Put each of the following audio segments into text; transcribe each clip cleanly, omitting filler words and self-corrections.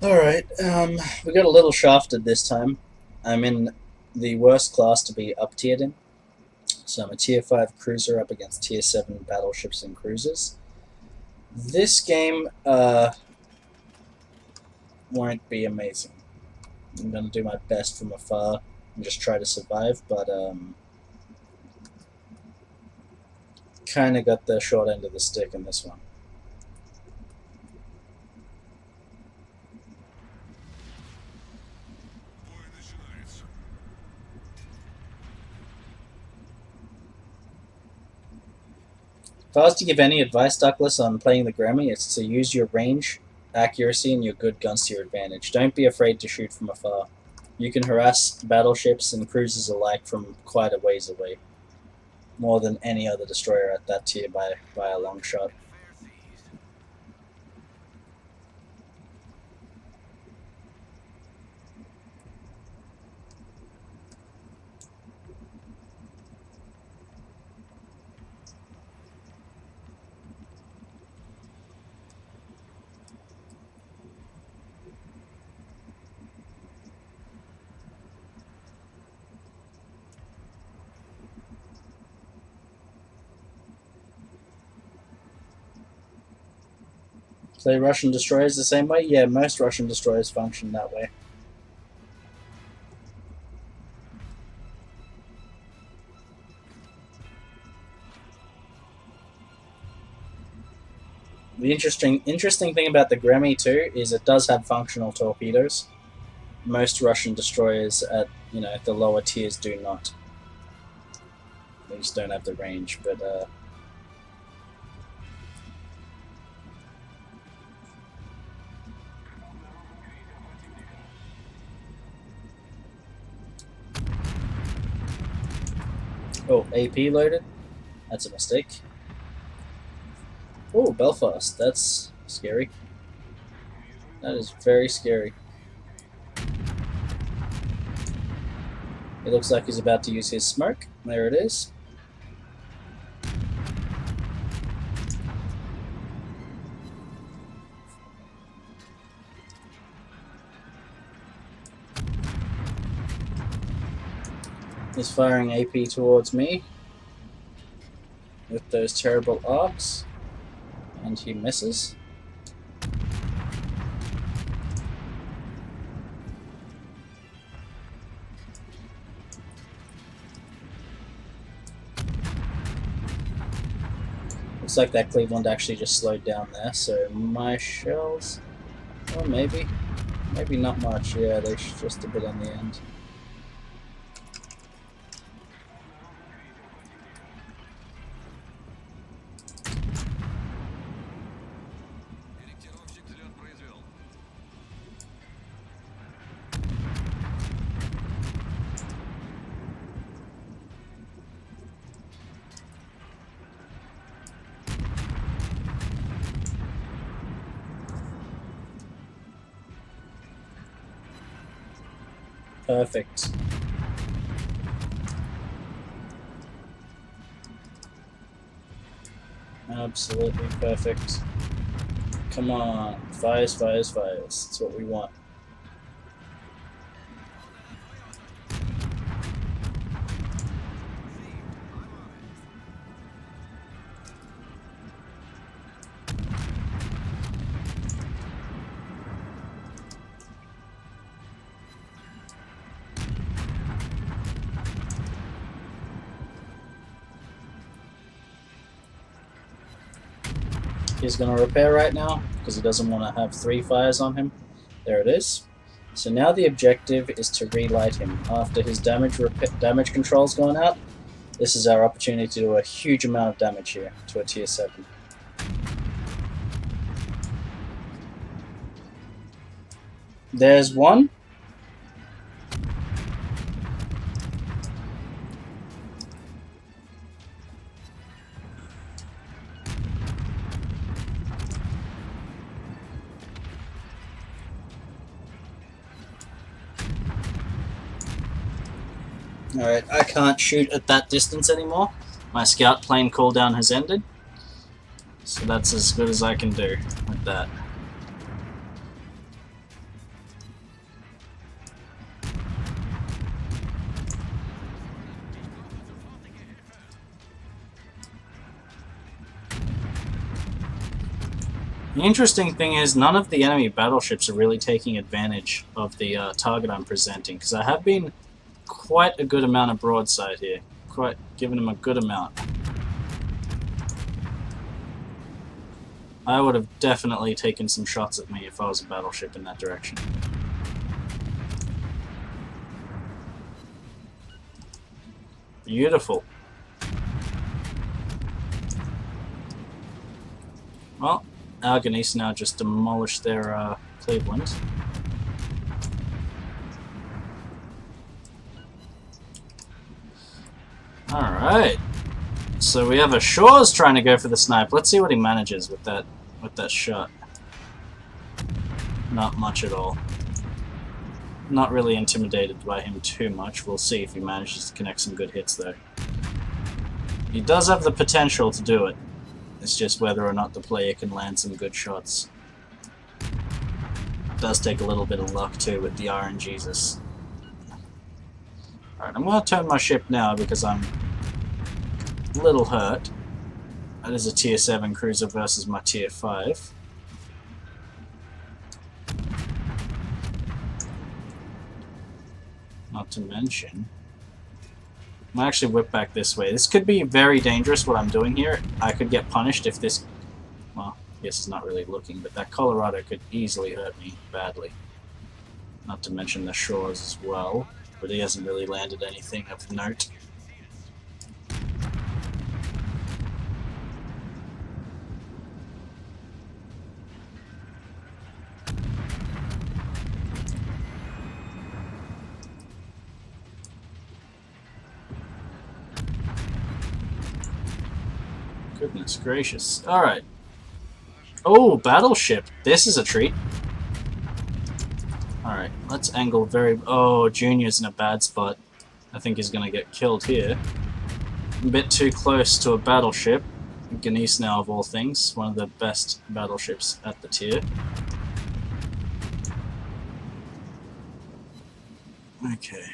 Alright, we got a little shafted this time. I'm in the worst class to be up tiered in. So I'm a tier 5 cruiser up against tier 7 battleships and cruisers. This game won't be amazing. I'm going to do my best from afar and just try to survive, but kind of got the short end of the stick in this one. If I was to give any advice, Douglas, on playing the Grammy, it's to use your range, accuracy, and your good guns to your advantage. Don't be afraid to shoot from afar. You can harass battleships and cruisers alike from quite a ways away, more than any other destroyer at that tier by a long shot. Play Russian destroyers the same way? Yeah, most Russian destroyers function that way. The interesting thing about the Grammy too is it does have functional torpedoes. Most Russian destroyers at the lower tiers do not. They just don't have the range. But oh, AP loaded. That's a mistake. Oh, Belfast. That's scary. That is very scary. It looks like he's about to use his smoke. There it is. He's firing AP towards me with those terrible arcs, and he misses. Looks like that Cleveland actually just slowed down there, so my shells, well, maybe not much. Yeah, they just a bit on the end. Perfect. Absolutely perfect. Come on. Fires, fires, fires. That's what we want. He's going to repair right now because he doesn't want to have 3 fires on him. There it is. So now the objective is to relight him. After his damage control's gone out, this is our opportunity to do a huge amount of damage here to a tier 7. There's one. Alright, I can't shoot at that distance anymore. My scout plane cooldown has ended. So that's as good as I can do with that. The interesting thing is none of the enemy battleships are really taking advantage of the target I'm presenting, because I have been quite a good amount of broadside here. Quite giving them a good amount. I would have definitely taken some shots at me if I was a battleship in that direction. Beautiful. Well, our Ganese now just demolished their Cleveland. Alright. So we have a Shaw's trying to go for the snipe. Let's see what he manages with that shot. Not much at all. Not really intimidated by him too much. We'll see if he manages to connect some good hits though. He does have the potential to do it. It's just whether or not the player can land some good shots. It does take a little bit of luck too with the RNGesus. Alright, I'm going to turn my ship now because I'm a little hurt. That is a tier 7 cruiser versus my tier 5. Not to mention, I'm going to actually whip back this way. This could be very dangerous what I'm doing here. I could get punished if this, well, I guess it's not really looking, but that Colorado could easily hurt me badly. Not to mention the Shores as well, but he hasn't really landed anything of note. Goodness gracious. Alright. Oh, battleship. This is a treat. Alright, let's angle very... Oh, Junior's in a bad spot. I think he's going to get killed here. A bit too close to a battleship. Ganese now, of all things. One of the best battleships at the tier. Okay.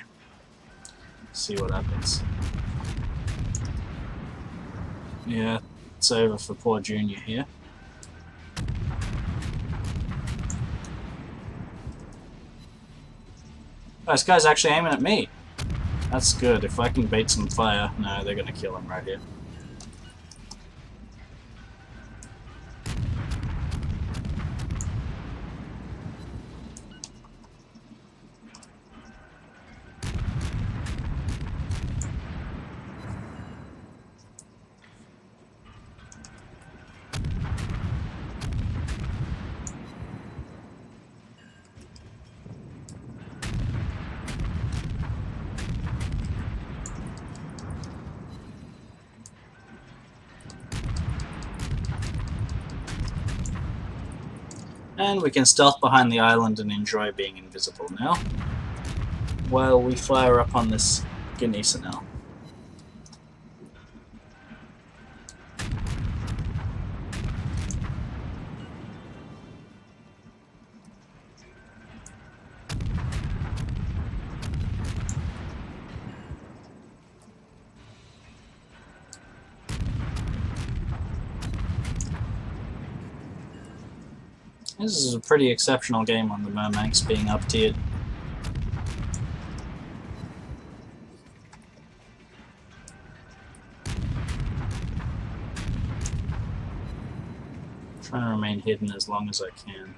See what happens. Yeah, it's over for poor Junior here. Oh, this guy's actually aiming at me. That's good. If I can bait some fire... No, they're gonna kill him right here. And we can stealth behind the island and enjoy being invisible now, while we fire up on this Ganesa now. This is a pretty exceptional game on the Murmansk being up-tiered. Trying to remain hidden as long as I can.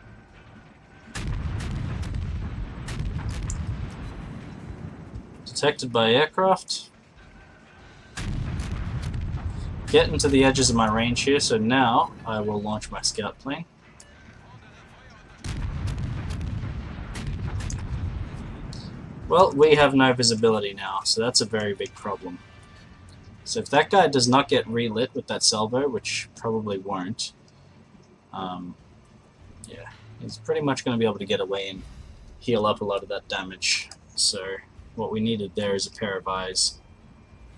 Detected by aircraft. Getting to the edges of my range here, so now I will launch my scout plane. Well, we have no visibility now, so that's a very big problem. So if that guy does not get relit with that salvo, which probably won't, yeah, he's pretty much going to be able to get away and heal up a lot of that damage. So what we needed there is a pair of eyes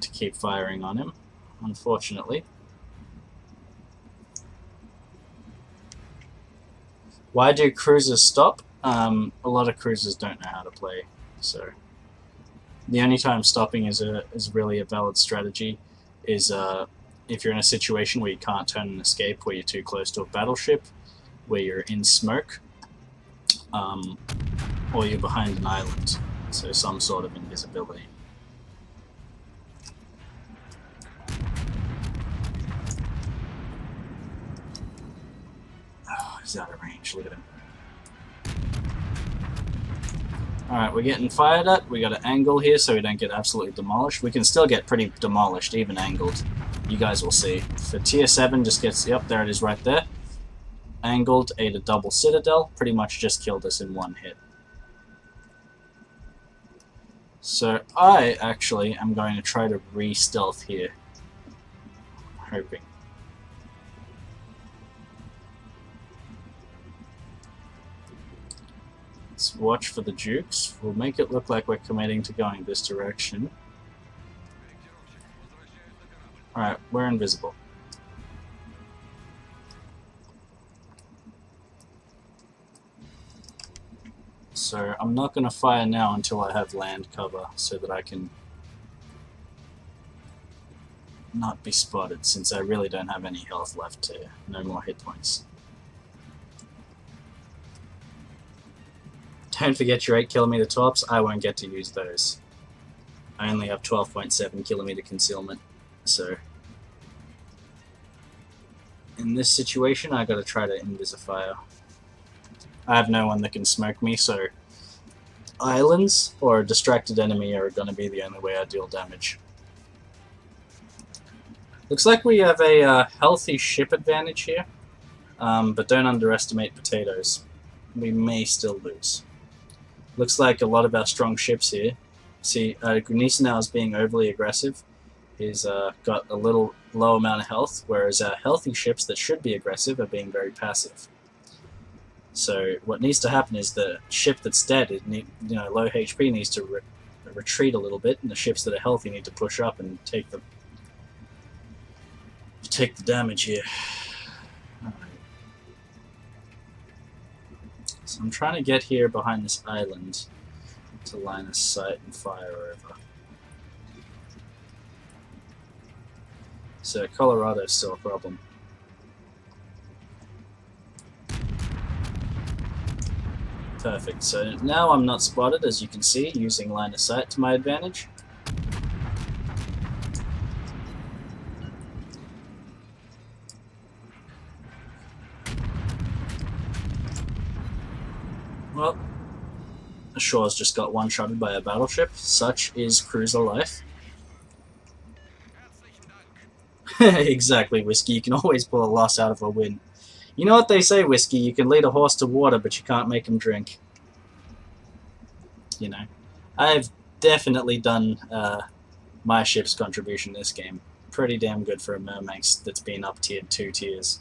to keep firing on him, unfortunately. Why do cruisers stop? A lot of cruisers don't know how to play. So the only time stopping is really a valid strategy is if you're in a situation where you can't turn and escape, where you're too close to a battleship, where you're in smoke, or you're behind an island, so some sort of invisibility. Oh, he's out of range, look at him. Alright, we're getting fired at. We got an angle here so we don't get absolutely demolished. We can still get pretty demolished, even angled. You guys will see. For tier 7, just gets... Yep, there it is right there. Angled, ate a double citadel. Pretty much just killed us in one hit. So I actually am going to try to re-stealth here. Hoping. Let's watch for the Dukes. We'll make it look like we're committing to going this direction. Alright, we're invisible. So I'm not going to fire now until I have land cover so that I can not be spotted, since I really don't have any health left here. No more hit points. Don't forget your 8km tops, I won't get to use those. I only have 12.7km concealment, so... In this situation, I gotta try to invisify. I have no one that can smoke me, so... Islands or a distracted enemy are gonna be the only way I deal damage. Looks like we have a healthy ship advantage here, but don't underestimate potatoes. We may still lose. Looks like a lot of our strong ships here. See, Gneisenau is being overly aggressive. He's got a little low amount of health, whereas our healthy ships that should be aggressive are being very passive. So what needs to happen is the ship that's dead, low HP, needs to retreat a little bit, and the ships that are healthy need to push up and take the damage here. So I'm trying to get here behind this island to line of sight and fire over. So Colorado's still a problem. Perfect. So now I'm not spotted, as you can see, using line of sight to my advantage. Well, Shore's just got one-shotted by a battleship. Such is cruiser life. Exactly, Whiskey. You can always pull a loss out of a win. You know what they say, Whiskey? You can lead a horse to water, but you can't make him drink. You know. I've definitely done my ship's contribution in this game. Pretty damn good for a Murmansk that's been up-tiered 2 tiers.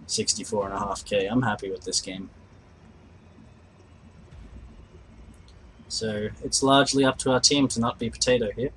64.5k. I'm happy with this game. So it's largely up to our team to not be potato here.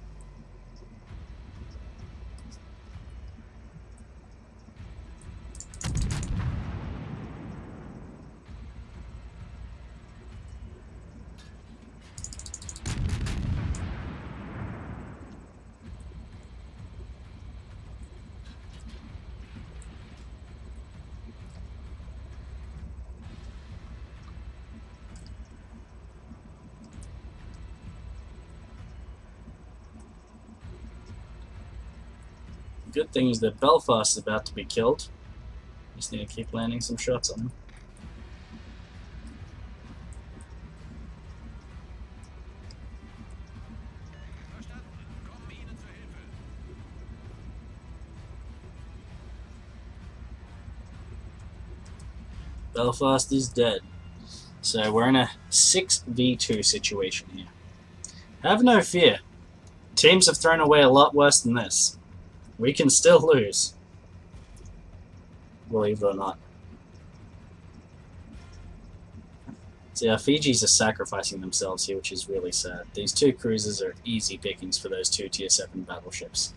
Good thing is that Belfast is about to be killed. Just need to keep landing some shots on him. Belfast is dead. So we're in a 6v2 situation here. Have no fear. Teams have thrown away a lot worse than this. We can still lose. Believe it or not. See, our Fijis are sacrificing themselves here, which is really sad. These 2 cruisers are easy pickings for those 2 tier 7 battleships.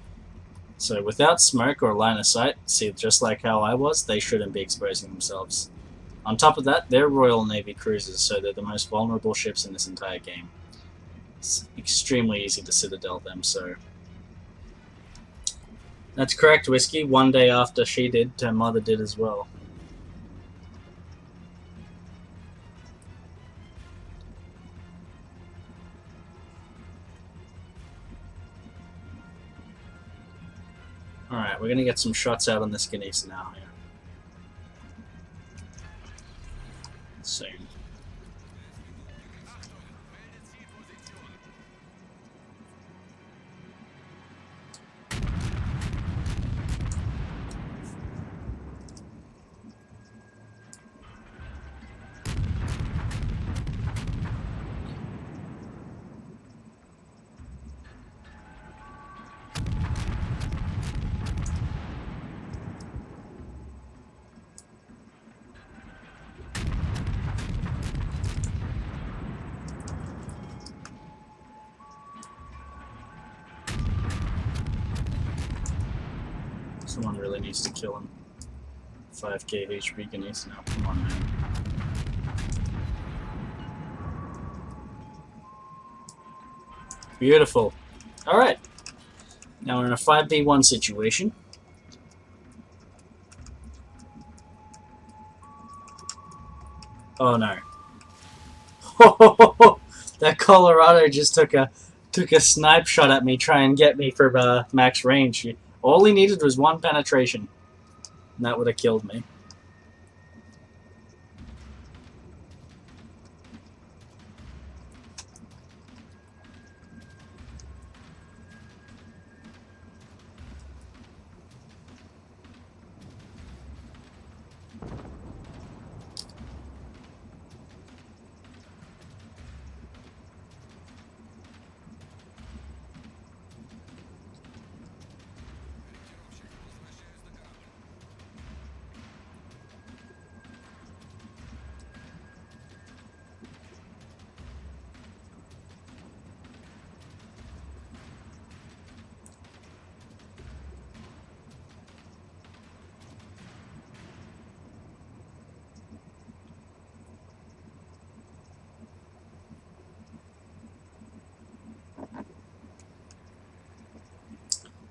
So without smoke or line of sight, see, just like how I was, they shouldn't be exposing themselves. On top of that, they're Royal Navy cruisers, so they're the most vulnerable ships in this entire game. It's extremely easy to citadel them, so... That's correct, Whiskey. One day after she did, her mother did as well. Alright, we're gonna get some shots out on this Ganesa now here. Soon. Someone really needs to kill him. 5k HP Ganesa now. Come on, man. Beautiful. Alright. Now we're in a 5v1 situation. Oh no. That Colorado just took a snipe shot at me, try and get me for max range. All he needed was one penetration, and that would have killed me.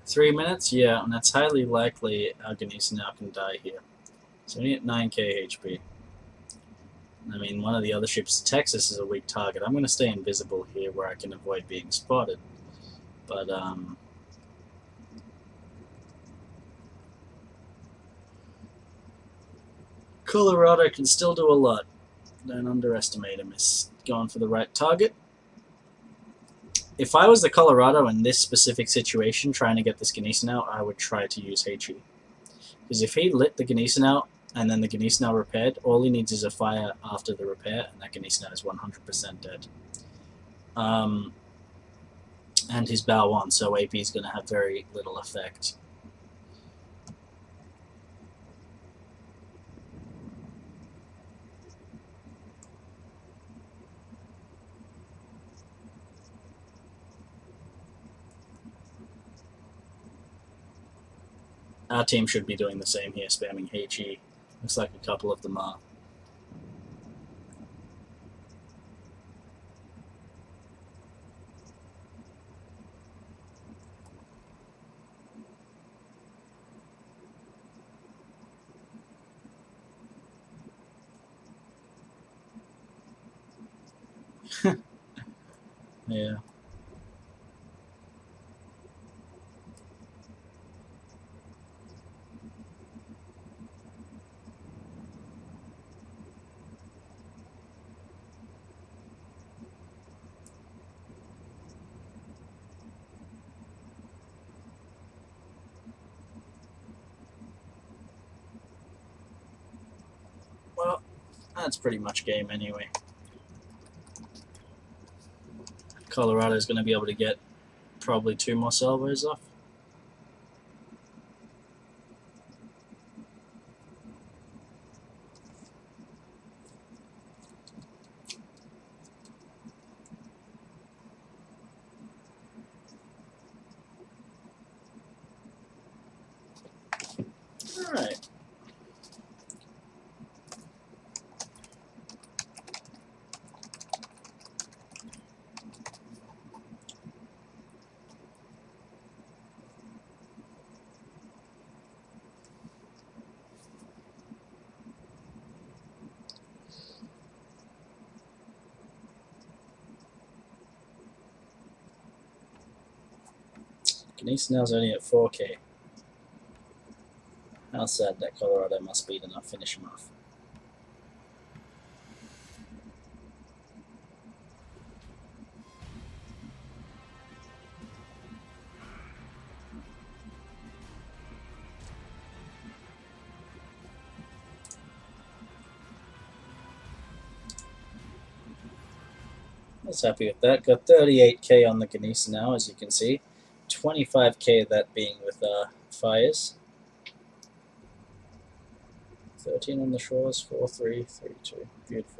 Three minutes? Yeah, and that's highly likely our Ganesa now can die here. So we need 9k HP. I mean, one of the other ships, Texas, is a weak target. I'm going to stay invisible here where I can avoid being spotted. But, Colorado can still do a lot. Don't underestimate him. He's going for the right target. If I was the Colorado in this specific situation, trying to get this Ganesa out, I would try to use HE. Because if he lit the Ganesa out, and then the Ganesa repaired, all he needs is a fire after the repair, and that Ganesa is 100% dead. And his bow on, so AP is going to have very little effect. Our team should be doing the same here, spamming HE. Looks like a couple of them are. Yeah. Well, that's pretty much game anyway. Colorado's going to be able to get probably 2 more salvos off. Alright. Ganesa now's only at 4k. How sad that Colorado must be to not finish him off. I was happy with that. Got 38k on the Ganesa now, as you can see. 25k of that being with fires. 13 on the shores, 4-3, 3-2. Beautiful.